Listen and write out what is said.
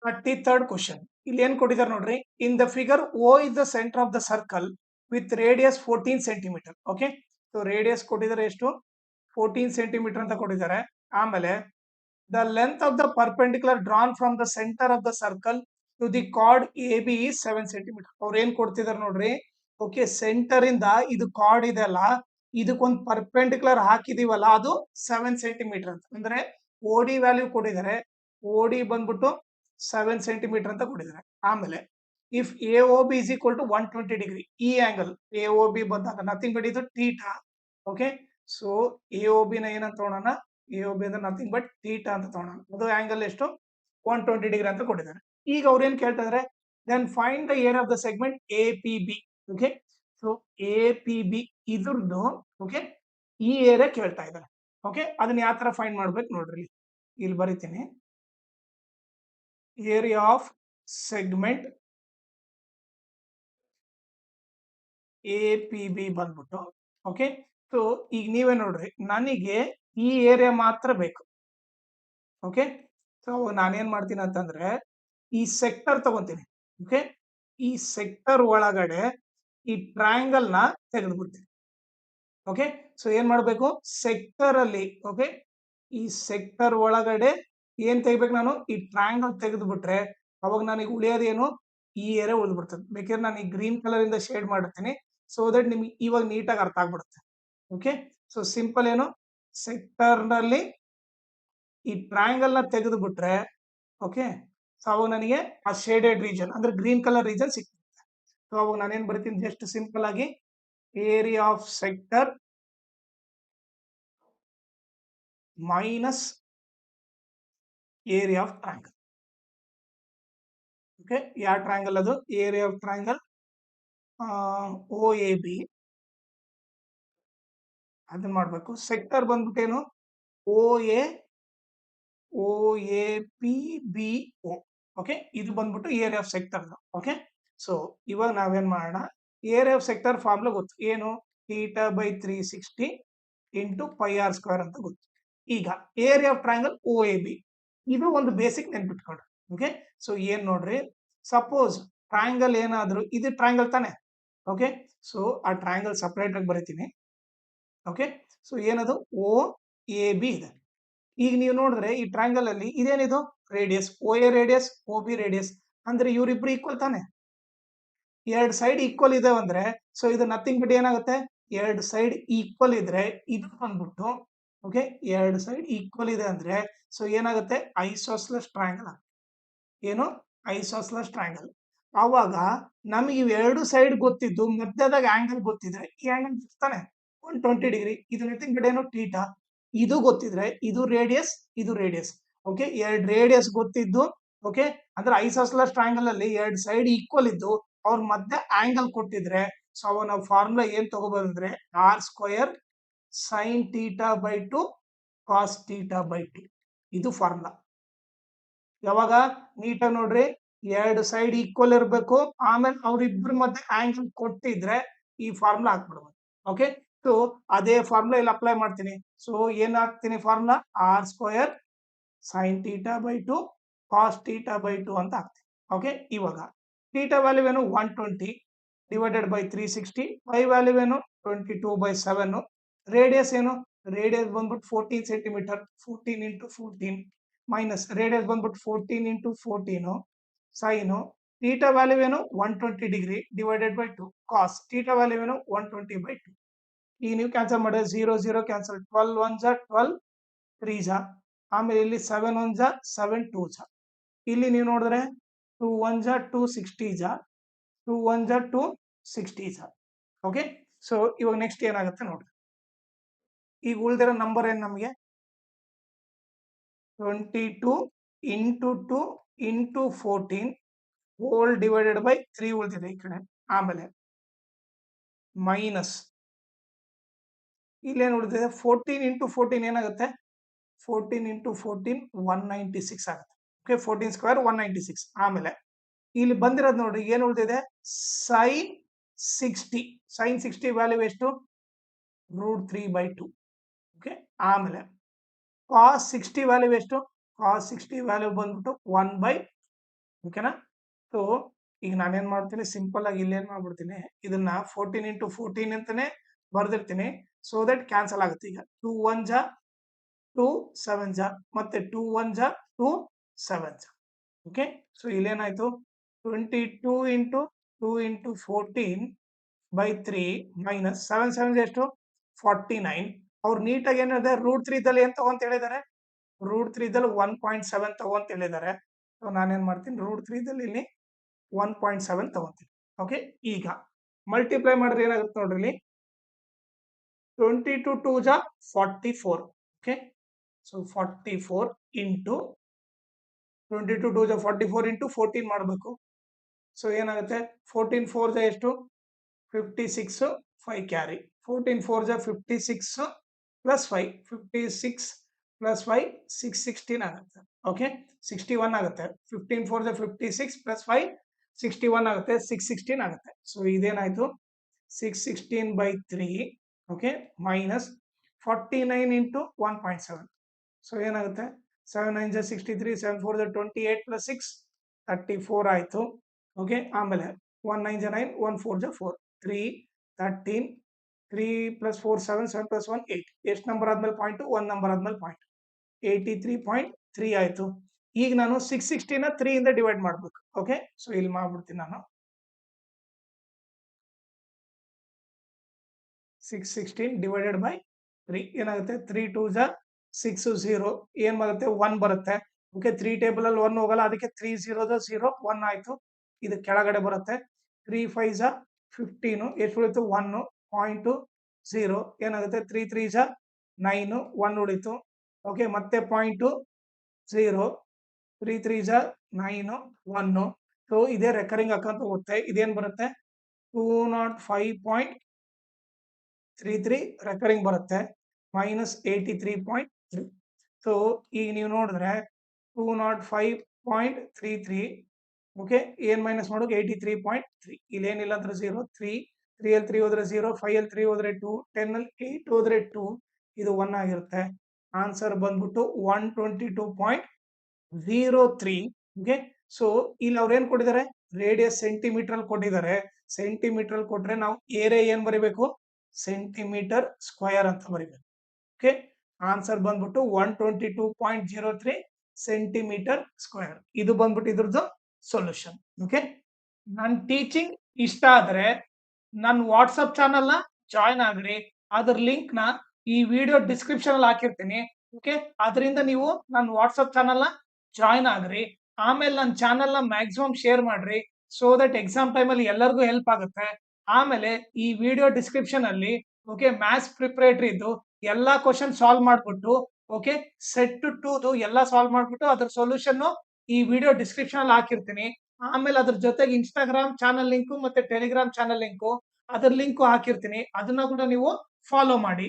33rd question ಇಲ್ಲಿ ಏನ್ ಕೊಟ್ಟಿದ್ದಾರೆ ನೋಡ್ರಿ. In the figure O is the centre of the circle with radius 14 centimetre. Okay, so radius ಕೊಟ್ಟಿದ್ದಾರೆ ಎಷ್ಟು, 14 ಸೆಂಟಿಮೀಟರ್ ಅಂತ ಕೊಟ್ಟಿದ್ದಾರೆ. ಆಮೇಲೆ the length of the perpendicular drawn from the centre of the circle to the chord A B 7 centimetre. ಅವ್ರು ಏನ್ ಕೊಡ್ತಿದಾರೆ ನೋಡ್ರಿ. Okay, centre ಇಂದ ಇದು ಕಾರ್ಡ್ ಇದೆ ಅಲ್ಲ, ಇದಕ್ಕೊಂದು ಪರ್ಪೆಂಡಿಕ್ಯುಲರ್ ಹಾಕಿದೀವಲ್ಲ, ಅದು 7 ಸೆಂಟಿಮೀಟರ್ ಅಂತ. ಅಂದ್ರೆ ಓಡಿ ವ್ಯಾಲ್ಯೂ ಕೊಟ್ಟಿದ್ದಾರೆ. ಓಡಿ ಬಂದ್ಬಿಟ್ಟು 7 ಸೆಂಟಿಮೀಟರ್ ಅಂತ ಕೊಟ್ಟಿದ್ದಾರೆ. ಆಮೇಲೆ if A O B is equal to 120 degree, ಈ ಆಂಗಲ್ ಎ ಒ ಬಿ ಬಂದಾಗ ನಥಿಂಗ್ ಬಟ್ ಇದು theta. Okay, so A O B ನ ಏನಂತ ತಗೊಳ್ಳೋಣ, ಎ ಒ ಬಿ ಅಂದ್ರೆ ನಥಿಂಗ್ ಬಟ್ ಥೀಟಾ ಅಂತ ತಗೊಳ್ಳೋಣ. ಅದು ಆಂಗಲ್ ಎಷ್ಟು, 120 ಡಿಗ್ರಿ ಅಂತ ಕೊಟ್ಟಿದ್ದಾರೆ. ಈಗ ಅವ್ರು ಏನ್ ಕೇಳ್ತಾ ಇದಾರೆ, then find the area of the segment A P B. Okay, so A P B ಇದ್ರದ್ದು ಓಕೆ ಈ ಏರಿಯಾ ಕೇಳ್ತಾ ಇದ್ದಾರೆ. ಓಕೆ, ಅದನ್ನ ಯಾವ ತರ ಫೈಂಡ್ ಮಾಡ್ಬೇಕು ನೋಡ್ರಿ, ಇಲ್ಲಿ ಬರಿತೀನಿ. Area of segment A P B ಬಂದ್ಬಿಟ್ಟು ಓಕೆ. ಸೊ ಈಗ ನೀವೇ ನೋಡ್ರಿ, ನನಗೆ ಈ ಏರಿಯಾ ಮಾತ್ರ ಬೇಕು. ಓಕೆ, ಸೊ ನಾನೇನ್ ಮಾಡ್ತೀನಿ ಅಂತಂದ್ರೆ ಈ ಸೆಕ್ಟರ್ ತಗೊಂತೀನಿ. ಓಕೆ, ಈ ಸೆಕ್ಟರ್ ಒಳಗಡೆ ಈ ಟ್ರಯಾಂಗಲ್ ನ ತೆಗೆದ್ಬಿಡ್ತೀನಿ. ಓಕೆ, ಸೊ ಏನ್ ಮಾಡ್ಬೇಕು, ಸೆಕ್ಟರ್ ಅಲ್ಲಿ ಓಕೆ ಈ ಸೆಕ್ಟರ್ ಒಳಗಡೆ ಏನ್ ತೆಗಿಬೇಕು ನಾನು, ಈ ಟ್ರಯಾಂಗಲ್ ತೆಗೆದ್ಬಿಟ್ರೆ ಅವಾಗ ನನಗೆ ಉಳಿಯೋದೇನು, ಈ ಏರಿಯಾ ಉಳಿದ್ಬಿಡ್ತದೆ. ಬೇಕಾದ್ರೆ ನಾನು ಈ ಗ್ರೀನ್ ಕಲರ್ ಇಂದ ಶೇಡ್ ಮಾಡಿರ್ತೀನಿ, ಸೊ ದಟ್ ನಿಮ್ಗೆ ಇವಾಗ ನೀಟಾಗಿ ಅರ್ಥ ಆಗ್ಬಿಡುತ್ತೆ. ಓಕೆ, ಸೊ ಸಿಂಪಲ್ ಏನು, ಸೆಕ್ಟರ್ ನಲ್ಲಿ ಈ ಟ್ರಯಾಂಗಲ್ ನ ತೆಗೆದು ಬಿಟ್ರೆ ಓಕೆ, ಸೊ ಅವಾಗ ನನಗೆ ಆ ಶೇಡೆಡ್ ರೀಜನ್ ಅಂದ್ರೆ ಗ್ರೀನ್ ಕಲರ್ ರೀಜನ್ ಸಿಕ್ಕಿರುತ್ತೆ. ಸೊ ಅವಾಗ ನಾನೇನ್ ಬರ್ತೀನಿ, ಜಸ್ಟ್ ಸಿಂಪಲ್ ಆಗಿ area of sector minus area of triangle. Okay, ಯಾವ ಟ್ರಯಾಂಗಲ್ ಅದು, area of triangle O A B. ಅದನ್ನ ಮಾಡ್ಬೇಕು. ಸೆಕ್ಟರ್ ಬಂದ್ಬಿಟ್ಟೇನು, O A O A P B O. Okay, ಇದು ಬಂದ್ಬಿಟ್ಟು area of sector. Okay, so ಇವಾಗ ನಾವೇನ್ ಮಾಡೋಣ, ಏರಿಯಾ ಆಫ್ ಸೆಕ್ಟರ್ ಫಾರ್ಮುಲಾ ಗೊತ್ತು ಏನು, theta by 360 into pi r square ಅಂತ ಗೊತ್ತು. ಈಗ area of triangle O A B, ಇದು ಒಂದು ಬೇಸಿಕ್ ನೆನ್ಪಿಟ್ಕೊಡ್ರಿ. ಓಕೆ, ಸೊ ಏನ್ ನೋಡ್ರಿ, ಸಪೋಸ್ ಟ್ರಯಾಂಗಲ್ ಏನಾದ್ರು, ಇದು ಟ್ರಯಾಂಗಲ್ ತಾನೆ. ಓಕೆ, ಸೊ ಆ ಟ್ರಯಾಂಗಲ್ ಸಪರೇಟ್ ಆಗಿ ಬರೀತೀನಿ. ಓಕೆ, ಸೊ ಏನದು ಓ ಎ ಬಿ ಇದೆ. ಈಗ ನೀವು ನೋಡಿದ್ರೆ ಈ ಟ್ರಯಾಂಗಲ್ ಅಲ್ಲಿ ಇದೇನಿದು radius, O A radius, O B radius, ಅಂದ್ರೆ ಇವರಿಬ್ರು ಈಕ್ವಲ್ ತಾನೆ. ಎರಡು ಸೈಡ್ ಈಕ್ವಲ್ ಇದೆ ಅಂದ್ರೆ ಸೊ ಇದು ನಥಿಂಗ್ ಬಟ್ ಏನಾಗುತ್ತೆ, ಎರಡು ಸೈಡ್ ಈಕ್ವಲ್ ಇದ್ರೆ ಇದು ಬಂದ್ಬಿಟ್ಟು ಓಕೆ, ಎರಡು ಸೈಡ್ ಈಕ್ವಲ್ ಇದೆ ಅಂದ್ರೆ ಸೊ ಏನಾಗುತ್ತೆ, ಐಸೋಸ್ಲೆಸ್ ಟ್ರಯಾಂಗಲ್. ಏನು, ಐಸೋಸ್ಲೆಸ್ ಟ್ರಯಾಂಗಲ್. ಆವಾಗ ನಮಗೆ ಇವೆರಡು ಸೈಡ್ ಗೊತ್ತಿದ್ದು ಮಧ್ಯದಾಗ ಆಂಗಲ್ ಗೊತ್ತಿದ್ರೆ ಈ ಆಂಗಲ್ ತಾನೆ 120 ಡಿಗ್ರಿ, ಇದು ನಥಿಂಗ್ ಬಟ್ ಏನು ಥೀಟಾ. ಇದು ಗೊತ್ತಿದ್ರೆ ಇದು ರೇಡಿಯಸ್, ಇದು ರೇಡಿಯಸ್. ಓಕೆ, ಎರಡು ರೇಡಿಯಸ್ ಗೊತ್ತಿದ್ದು ಓಕೆ, ಅಂದ್ರೆ ಐಸೋಸ್ಲೆಸ್ ಟ್ರಯಾಂಗಲ್ ಅಲ್ಲಿ ಎರಡು ಸೈಡ್ ಈಕ್ವಲ್ ಇದ್ದು ಅವ್ರ ಮಧ್ಯೆ ಆಂಗಲ್ ಕೊಟ್ಟಿದ್ರೆ ಸೊ ಅವ ನಾವು ಫಾರ್ಮುಲಾ ಏನ್ ತಗೋಬಂದ್ರೆ r square sine theta by 2 cos theta by 2. ಇದು ಫಾರ್ಮುಲಾ. ಯಾವಾಗ ನೀಟಾಗಿ ನೋಡ್ರಿ, ಎರಡು ಸೈಡ್ ಈಕ್ವಲ್ ಇರಬೇಕು, ಆಮೇಲೆ ಅವ್ರಿಬ್ರ ಮಧ್ಯೆ ಆಂಗಲ್ ಕೊಟ್ಟಿದ್ರೆ ಈ ಫಾರ್ಮುಲಾ ಹಾಕ್ಬಿಡ್ಬೋದು. ಓಕೆ, ಸೊ ಅದೇ ಫಾರ್ಮುಲಾ ಇಲ್ಲಿ ಅಪ್ಲೈ ಮಾಡ್ತೀನಿ. ಸೊ ಏನ್ ಹಾಕ್ತೀನಿ formula, R square sine theta by 2 cos theta by 2 ಅಂತ ಹಾಕ್ತೀನಿ. ಓಕೆ, ಇವಾಗ ಥೀಟಾ ವ್ಯಾಲ್ಯೂ ಏನು 120 ಡಿವೈಡೆಡ್ ಬೈ 360, ಪೈ ವ್ಯಾಲ್ಯೂ ಏನು 22/7, ರೇಡಿಯಸ್ ಏನು, ರೇಡಿಯಸ್ ಬಂದ್ಬಿಟ್ಟು 14 ಸೆಂಟಿಮೀಟರ್, 14 ಇಂಟು 14 ಮೈನಸ್ ರೇಡಿಯಸ್ ಬಂದ್ಬಿಟ್ಟು 14 ಇಂಟು 14 ಸೈನು ಥೀಟಾ ವ್ಯಾಲ್ಯೂ ಏನು 120 degree divided by 2 cos theta value ಏನು 120/2. ಈಗ ನೀವು ಕ್ಯಾನ್ಸಲ್ ಮಾಡಿದ್ರೆ 0 0 ಕ್ಯಾನ್ಸಲ್, 12 1 ಜಾ 12 3 ಜಾ, ಆಮೇಲೆ ಇಲ್ಲಿ 7 1 ಜಾ 7 2 ಜಾ, ಇಲ್ಲಿ ನೀವು ನೋಡಿದ್ರೆ 2 1 ಜಾ 2 60 ಜಾ, 2 1 ಜಾ 2 60 ಜಾ. ಓಕೆ, ಸೊ ಇವಾಗ ನೆಕ್ಸ್ಟ್ ಏನಾಗುತ್ತೆ ನೋಡ್ರಿ, ಈಗ ಉಳಿದಿರೋ ನಂಬರ್ ಏನು ನಮಗೆ 22 into 2 into 14 whole divided by 3 ಉಳಿದಿದೆ ಈ ಕಡೆ. ಆಮೇಲೆ ಮೈನಸ್ ಇಲ್ಲೇನು ಉಳಿದಿದೆ 14 ಇಂಟು 14 ಏನಾಗುತ್ತೆ, 14 ಇಂಟು 14 196 ಆಗುತ್ತೆ. Okay, 14 square 196. ಆಮೇಲೆ ಇಲ್ಲಿ ಬಂದಿರೋದು ನೋಡ್ರಿ, ಏನು ಉಳಿದಿದೆ ಸೈನ್ 60, ಸೈನ್ 60 ವ್ಯಾಲ್ಯೂ ಎಷ್ಟು √3/2. ಓಕೆ, ಆಮೇಲೆ ಕಾಸ್ 60 ವ್ಯಾಲ್ಯೂ ಎಷ್ಟು, ಕಾಸ್ 60 ವ್ಯಾಲ್ಯೂ ಬಂದ್ಬಿಟ್ಟು 1/2. ಓಕೆನಾ? ಸೊ ಈಗ ನಾನೇನ್ ಮಾಡ್ತೀನಿ, ಸಿಂಪಲ್ ಆಗಿ ಇಲ್ಲೇನ್ ಮಾಡ್ಬಿಡ್ತೀನಿ, ಇದನ್ನ 14 ಇಂಟು 14 ಅಂತಾನೆ ಬರ್ದಿರ್ತೀನಿ. ಸೊ ದಟ್ ಕ್ಯಾನ್ಸಲ್ ಆಗುತ್ತೆ. ಈಗ 2 1 ಜಾ 2 7 ಜಾ ಮತ್ತೆ 2 1 ಜಾ 2 7 ಜಾ. ಓಕೆ, ಸೊ ಇಲ್ಲೇನಾಯ್ತು, 22 ಇಂಟು 2 ಇಂಟು 14 ಬೈ 3 ಮೈನಸ್ 7 7 ಎಷ್ಟು 49. ಅವ್ರು ನೀಟಾಗಿ ಏನ್ ಹೇಳಿದೆ, √3 ದಲ್ಲಿ ಏನ್ ತಗೊಂತ ಹೇಳಿದ್ದಾರೆ, √3 ದಲ್ಲಿ 1.7 ತಗೊಂತ ಹೇಳಿದ್ದಾರೆ. ಸೊ ನಾನೇನ್ ಮಾಡ್ತೀನಿ, √3 ದಲ್ಲಿ ಇಲ್ಲಿ 1.7 ತಗೊಂತೀನಿ. ಓಕೆ, ಈಗ ಮಲ್ಟಿಪ್ಲೈ ಮಾಡಿದ್ರೆ ಏನಾಗುತ್ತೆ ನೋಡ್ರಿ ಇಲ್ಲಿ, 22 2 ಜಾ 44. ಓಕೆ, ಸೊ 44 ಇಂಟು 22 2 ಜಾ 44 ಇಂಟು 14 ಮಾಡಬೇಕು. ಸೊ ಏನಾಗುತ್ತೆ, 14 4 ಜಾ ಎಷ್ಟು 56, 5 ಕ್ಯಾರಿ, 14 4 ಜಾ 56 ಪ್ಲಸ್ 5, 56 ಪ್ಲಸ್ 5 616 ಆಗುತ್ತೆ. ಓಕೆ, 61 ಆಗುತ್ತೆ. 15 4 ಜಾ 56 ಪ್ಲಸ್ 5 61 ಆಗುತ್ತೆ, 616 ಆಗುತ್ತೆ. ಸೊ ಇದೇನಾಯ್ತು, 616 by 3. Okay, minus 49 into 1.7. So ಏನಾಗುತ್ತೆ, 7 9 ಜಾ 63, 7 4 ಜಾ 28 ಪ್ಲಸ್ 6 34 ಆಯ್ತು. ಓಕೆ, ಆಮೇಲೆ 1 9 ಜಾ 9, 1 4 ಜಾ 4, 3 13, 3 ಪ್ಲಸ್ 4 7, 7 ಪ್ಲಸ್ 1 8. ಎಷ್ಟು ನಂಬರ್ ಆದ್ಮೇಲೆ ಪಾಯಿಂಟ್, 1 ನಂಬರ್ ಆದ್ಮೇಲೆ ಪಾಯಿಂಟ್, 83.3 ಆಯ್ತು. ಈಗ ನಾನು 616 ನ 3 ಇಂದ ಡಿವೈಡ್ ಮಾಡ್ಬೇಕು. ಓಕೆ, ಸೊ ಇಲ್ಲಿ ಮಾಡ್ಬಿಡ್ತೀನಿ ನಾನು, 616 ಡಿವೈಡೆಡ್ ಬೈ 3 ಏನಾಗುತ್ತೆ, 3 2 ಜಾ 6 0 ಏನ್ ಬರುತ್ತೆ 1 ಬರುತ್ತೆ. ಓಕೆ, 3 ಟೇಬಲ್ ಅಲ್ಲಿ 1 ಹೋಗಲ್ಲ, ಅದಕ್ಕೆ 3 0 0 1 ಆಯ್ತು. ಇದು ಕೆಳಗಡೆ ಬರುತ್ತೆ. 3 5 ಜಾ 15, ಎಷ್ಟು ಉಳಿತು 1 ಪಾಯಿಂಟ್ 0 ಏನಾಗುತ್ತೆ, 3 3 ಜಾ 9 1 ಉಳಿತು. ಓಕೆ, ಮತ್ತೆ ಪಾಯಿಂಟ್ 0, 3 3 ಜಾ 9 1. ಸೊ ಇದೇ ರೆಕರಿಂಗ್ ಅಕೌಂಟ್ ಹೋಗುತ್ತೆ. ಇದೇನ್ ಬರುತ್ತೆ, 205.33 ರೆಕರಿಂಗ್ ಬರುತ್ತೆ, ಮೈನಸ್ 83.3. ಸೊ ಈಗ ನೀವು ನೋಡಿದ್ರೆ 205.33. ಓಕೆ, ಏನ್ ಮೈನಸ್ ಮಾಡೋದು 83.3. ಇಲ್ಲೇನಿಲ್ಲ ಅಂದ್ರೆ 0, 3 3 ಅಲ್ಲಿ 3 ಹೋದ್ರೆ 0, 5 ಅಲ್ಲಿ 3 ಹೋದ್ರೆ 2, 10 ಅಲ್ಲಿ 8 ಹೋದ್ರೆ 2, ಇದು 1 ಆಗಿರುತ್ತೆ. ಆನ್ಸರ್ ಬಂದ್ಬಿಟ್ಟು 122.03. ಓಕೆ, ಸೊ ಇಲ್ಲಿ ಅವ್ರು ಏನ್ ಕೊಟ್ಟಿದ್ದಾರೆ, ರೇಡಿಯಸ್ ಸೆಂಟಿಮೀಟರ್ ಅಲ್ಲಿ ಕೊಟ್ಟಿದ್ದಾರೆ. ಸೆಂಟಿಮೀಟರ್ ಅಲ್ಲಿ ಕೊಟ್ರೆ ನಾವು ಏರಿಯಾ ಏನ್ ಬರೀಬೇಕು, ಸೆಂಟಿಮೀಟರ್ ಸ್ಕ್ವೇರ್ ಅಂತ ಬರೀಬೇಕು. ಓಕೆ, ಆನ್ಸರ್ ಬಂದ್ಬಿಟ್ಟು 122.03 ಸೆಂಟಿಮೀಟರ್ ಸ್ಕ್ವೇರ್. ಇದು ಬಂದ್ಬಿಟ್ಟು ಇದ್ರದ್ದು ಸೊಲ್ಯೂಷನ್. ಓಕೆ, ನನ್ನ ಟೀಚಿಂಗ್ ಇಷ್ಟ ಆದ್ರೆ ನನ್ನ ವಾಟ್ಸಪ್ ಚಾನಲ್ ನ ಜಾಯಿನ್ ಆಗ್ರಿ. ಅದ್ರ ಲಿಂಕ್ ನ ಈ ವಿಡಿಯೋ ಡಿಸ್ಕ್ರಿಪ್ಷನ್ ಅಲ್ಲಿ ಹಾಕಿರ್ತೀನಿ. ಓಕೆ, ಅದರಿಂದ ನೀವು ನನ್ನ ವಾಟ್ಸಪ್ ಚಾನಲ್ ನ ಜಾಯಿನ್ ಆಗ್ರಿ. ಆಮೇಲೆ ನನ್ನ ಚಾನಲ್ ನ ಮ್ಯಾಕ್ಸಿಮಮ್ ಶೇರ್ ಮಾಡ್ರಿ, ಸೋ ದಟ್ ಎಕ್ಸಾಮ್ ಟೈಮ್ ಅಲ್ಲಿ ಎಲ್ಲರಿಗೂ ಹೆಲ್ಪ್ ಆಗುತ್ತೆ. ಆಮೇಲೆ ಈ ವಿಡಿಯೋ ಡಿಸ್ಕ್ರಿಪ್ಷನ್ ಅಲ್ಲಿ ಓಕೆ ಮ್ಯಾಥ್ಸ್ ಪ್ರಿಪರೇಟರಿ ಇದ್ದು ಎಲ್ಲಾ ಕ್ವಶನ್ ಸಾಲ್ವ್ ಮಾಡ್ಬಿಟ್ಟು, ಓಕೆ ಸೆಟ್ ಟು ಎಲ್ಲಾ ಸಾಲ್ವ್ ಮಾಡ್ಬಿಟ್ಟು ಅದ್ರ ಸೊಲ್ಯೂಷನ್ ಈ ವಿಡಿಯೋ ಡಿಸ್ಕ್ರಿಪ್ಷನ್ ಅಲ್ಲಿ ಹಾಕಿರ್ತೀನಿ. ಆಮೇಲೆ ಅದ್ರ ಜೊತೆಗೆ ಇನ್ಸ್ಟಾಗ್ರಾಮ್ ಚಾನಲ್ ಲಿಂಕು ಮತ್ತೆ ಟೆಲಿಗ್ರಾಮ್ ಚಾನಲ್ ಲಿಂಕು, ಅದ್ರ ಲಿಂಕು ಹಾಕಿರ್ತೀನಿ. ಅದನ್ನ ಕೂಡ ನೀವು ಫಾಲೋ ಮಾಡಿ.